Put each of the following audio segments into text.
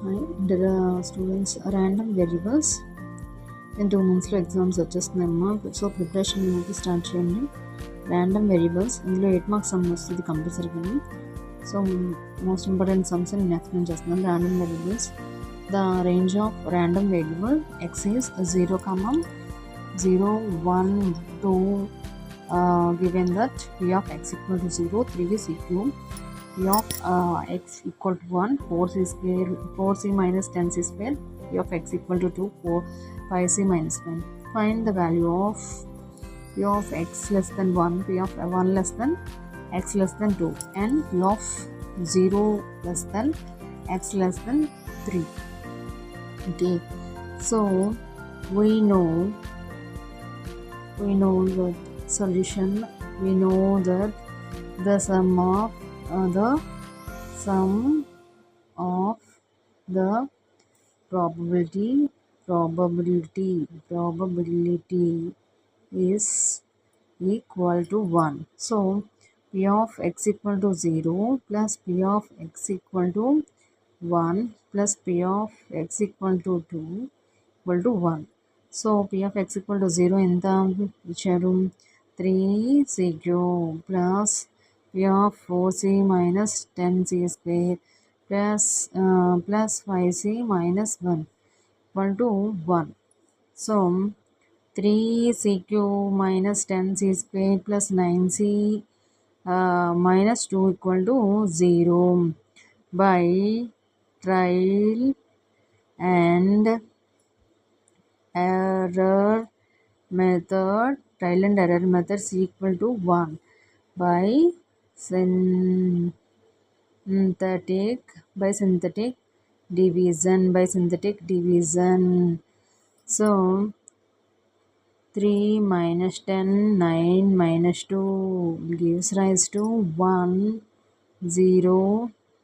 Hi, there are students random variables in 2 months exams వచ్చేస్తున్నాయమ్మా. So preparation అనేది start చేయండి. Random variables ఇందులో 8 marks sum వస్తుంది కంపల్సరీగా. సో మోస్ట్ ఇంపార్టెంట్ సమ్స్ నేను ఎక్స్ప్లెయిన్ చేస్తున్నాను. Random variables, the range of random variable X is 0, 0, 1, 2 given that p of x equal to 0, 3 is equal p of x equal to 1, 4c square, 4c minus 10c square, p of x equal to 2, 4, 5c minus 1. Find the value of p of x less than 1, p of 1 less than x less than 2, and p of 0 less than x less than 3. Okay, so we know the solution. We know that the sum of the probability is equal to 1. So p of x equal to 0 plus p of x equal to 1 plus p of x equal to 2 equal to 1. So p of x equal to 0 ఎంత ఇచ్చారు? 3c³ plus p of 4c minus 10c square plus 5c minus 1 equal to 1. So 3c³ minus 10c square plus 9c minus 2 equal to 0 by trial and error method is equal to 1 by synthetic division. So 3 minus 10, 9 minus 2 gives rise to 1, 0,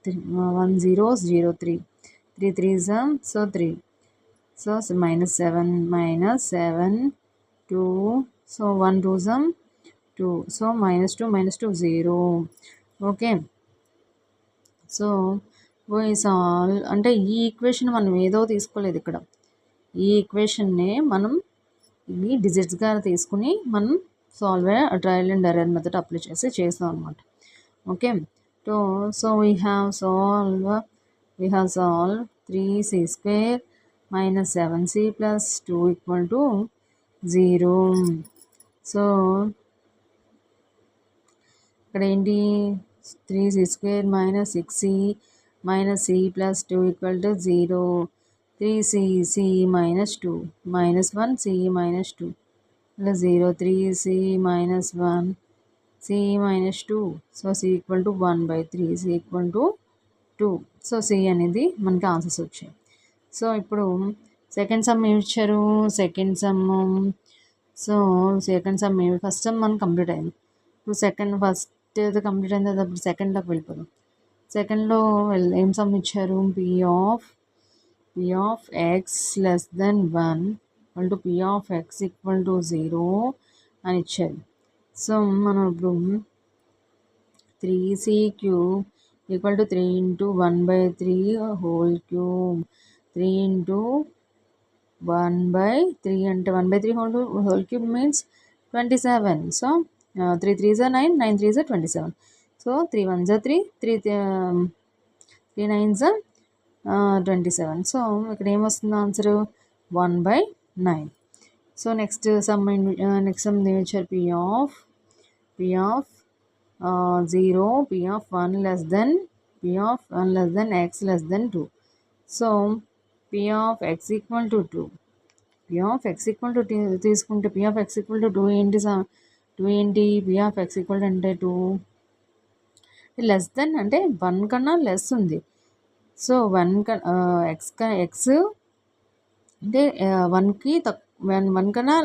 1 0, 0, 3. 3 3s are so 3. So minus 7, 2. So 1 2s are 2. So minus 2, 0. Okay. So solve అంటే ఈ equation మనం ఏదో తీసుకోలేదు ఇక్కడ. ఈ ఈక్వేషన్నే మనం ఈ డిజిట్స్గా తీసుకుని మనం trial and error method apply చేస్తాం అనమాట. Okay, so we have solve 3c² minus 7c plus 2 equal to 0. So ఇక్కడ ఏంటి? 3c² minus 6c minus c plus 2 equal to 0. 3c minus 2 minus 1 c minus 2 plus 0. 3c minus 1 c minus 2. So c equal to 1 by 3, c equal to 2. So c అనేది మనకి answers వచ్చాయి. So ఇప్పుడు second some ఏమి ఇచ్చారు? Second some first some మనకు complete అయింది. ఇప్పుడు first ఏదో కంప్లీట్ అయింది కదా, అప్పుడు సెకండ్లోకి వెళ్ళిపోదాం. సెకండ్లో ఏం సమ్ ఇచ్చారు? p of x less than 1 equal to p of x equal to 0 అని ఇచ్చారు. సో మనం ఇప్పుడు 3c³ equal to 3 into 1 by 3 whole cube. 3 into 1 by 3 అంటే 1 by 3 whole cube means 27. So 3 3s are 9, 9 3s are 27. So 3 1s are 3, 3 9s are 27. So ఇక్కడ ఏమొస్తుంది answer? 1 by 9. So next some ఇచ్చారు p of 0, p of 1 less than x less than 2. So p of x equal to 2. p of x equal to తీసుకుంటే p of x equal to 2 ఏంటి? p of x equal to అంటే 2 less than అంటే 1 కన్నా less ఉంది. So 1 X అంటే 1కి 1 కన్నా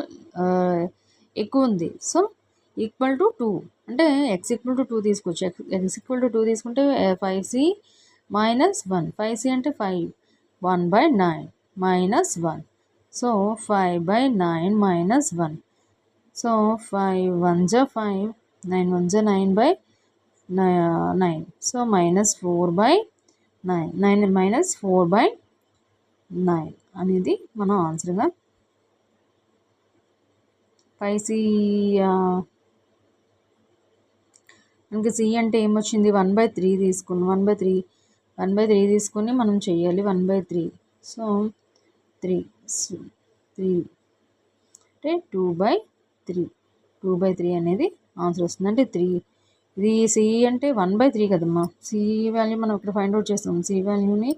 ఎక్కువ ఉంది. సో ఈక్వల్ టు 2 అంటే x ఈక్వల్ టు 2 తీసుకోవచ్చు. x ఈక్వల్ టు 2 తీసుకుంటే 5c minus 1. 5c అంటే 5, 1 by 9 minus 1. So 5 by 9 minus 1. So 5 1s are 5, 9 1s are 9 by 9. So minus 4 by 9 minus 4/9 అనేది మనం ఆన్సర్గా. 5C మనకి సి అంటే ఏమొచ్చింది 1/3 తీసుకుని 1/3 తీసుకొని మనం చెయ్యాలి 1/3. సో 3 అంటే 2/3 అనేది ఆన్సర్ వస్తుంది. అంటే 3 ఇది సి అంటే 1/3 కదమ్మా. సి వాల్యూ మనం ఇక్కడ ఫైండ్ అవుట్ చేస్తాం. సి వాల్యూని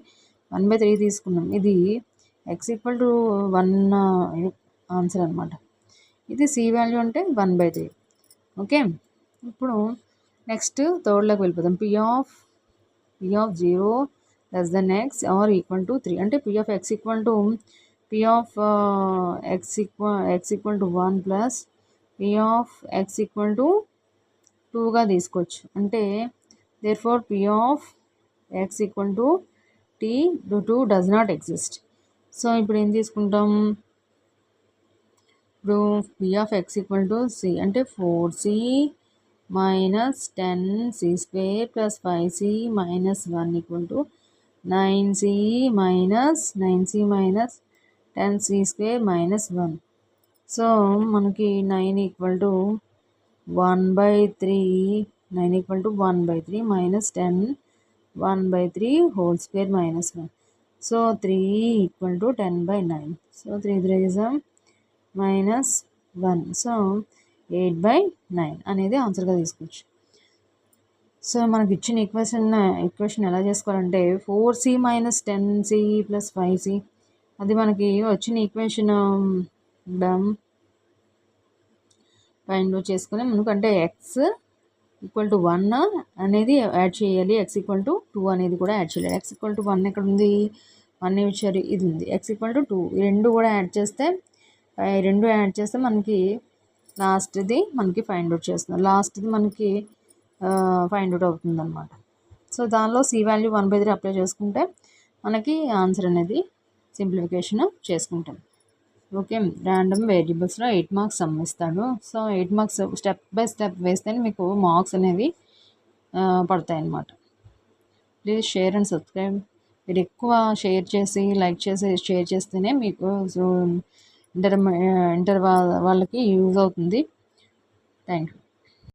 1/3 తీసుకున్నాం. ఇది x=1 ఆన్సర్ అనమాట. ఇది సి వాల్యూ అంటే 1/3. ఓకే, ఇప్పుడు నెక్స్ట్ థర్డ్లోకి వెళ్ళిపోదాం. p of 0 less than x or equal to 3 అంటే p of x equal to 1 plus p of x equal to 2గా తీసుకోవచ్చు. అంటే therefore p of x equal to t 2 does not exist. So ఇప్పుడు ఏం తీసుకుంటాం, ఇప్పుడు p of x equal to c అంటే 4c minus 10c² plus 5c minus 1 equal to 9c minus 10c² minus 1. So మనకి 9 equal to 1/3 minus 10 1/3 whole square minus 1. So 3 equal to 10/9. So 3 3 minus 1. So 8/9 అనేది ఆన్సర్గా తీసుకోవచ్చు. So మనకి ఇచ్చిన equation ఎలా చేసుకోవాలంటే 4c minus 10c plus 5c అది మనకి వచ్చిన ఈక్వేషన్ ఫైండ్ అవుట్ చేసుకుని మనకంటే x ఈక్వల్ టు 1 అనేది యాడ్ చేయాలి, x ఈక్వల్ టు 2 అనేది కూడా యాడ్ చేయాలి. x ఈక్వల్ టు 1 ఎక్కడ ఉంది, 1 ఇచ్చారు, ఇది ఉంది. x ఈక్వల్ టు 2 ఈ రెండు కూడా యాడ్ చేస్తే మనకి లాస్ట్ది మనకి ఫైండ్ అవుట్ చేస్తున్నాం. లాస్ట్ది మనకి ఫైండ్ అవుట్ అవుతుంది అనమాట. సో దానిలో సి వాల్యూ 1/3 అప్లై చేసుకుంటే మనకి ఆన్సర్ అనేది సింప్లిఫికేషన్ చేసుకుంటాం. ఓకే, ర్యాండమ్ వేరియబుల్స్లో 8 మార్క్స్ సమ్ ఇస్తాడు. So 8 marks step by step వేస్తేనే మీకు మార్క్స్ అనేవి పడతాయి అన్నమాట. Please share and subscribe. మీరు ఎక్కువ షేర్ చేసి లైక్ చేసి షేర్ చేస్తేనే మీకు ఇంటర్ వాళ్ళకి యూజ్ అవుతుంది. Thank you.